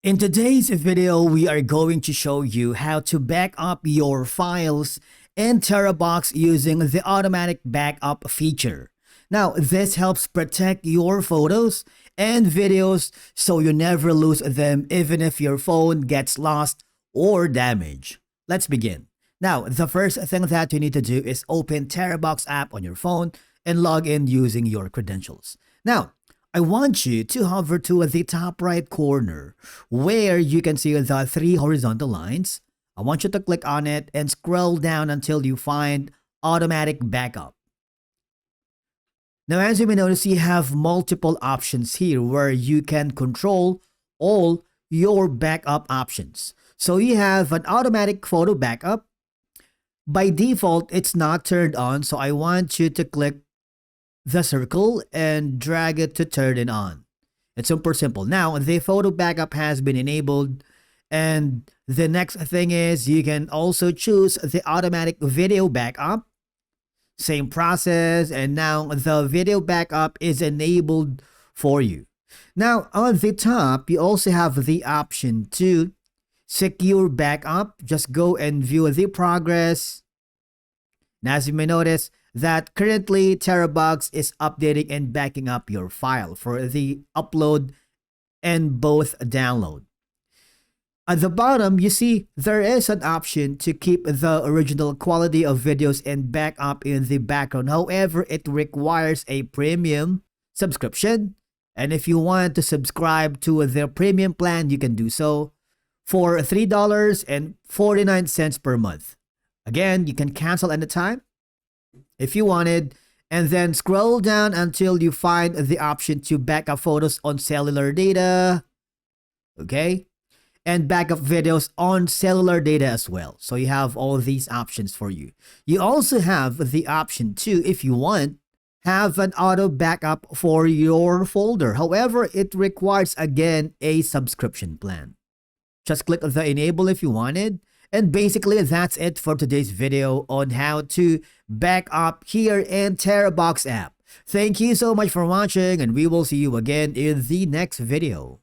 In today's video, we are going to show you how to back up your files in Terabox using the automatic backup feature. Now, this helps protect your photos and videos so you never lose them even if your phone gets lost or damaged. Let's begin. Now, the first thing that you need to do is open Terabox app on your phone and log in using your credentials. Now, I want you to hover to the top right corner where you can see the three horizontal lines. I want you to click on it and scroll down until you find automatic backup. Now, as you may notice, you have multiple options here where you can control all your backup options. So you have an automatic photo backup. By default, it's not turned on, so I want you to click the circle and drag it to turn it on. It's super simple. Now, the photo backup has been enabled, and the next thing is you can also choose the automatic video backup. Same process, and now the video backup is enabled for you. Now, on the top, you also have the option to secure backup. Just go and view the progress. And as you may notice, that currently Terabox is updating and backing up your file for the upload and both download. At the bottom, you see there is an option to keep the original quality of videos and backup in the background. However, it requires a premium subscription. And if you want to subscribe to their premium plan, you can do so for $3.49 per month. Again, you can cancel anytime if you wanted, and then scroll down until you find the option to back up photos on cellular data, okay, and backup videos on cellular data as well. So you have all these options for you. You also have the option to, if you want, have an auto backup for your folder. However, it requires again a subscription plan. Just click the enable if you wanted. And basically, that's it for today's video on how to back up here in Terabox app. Thank you so much for watching, and we will see you again in the next video.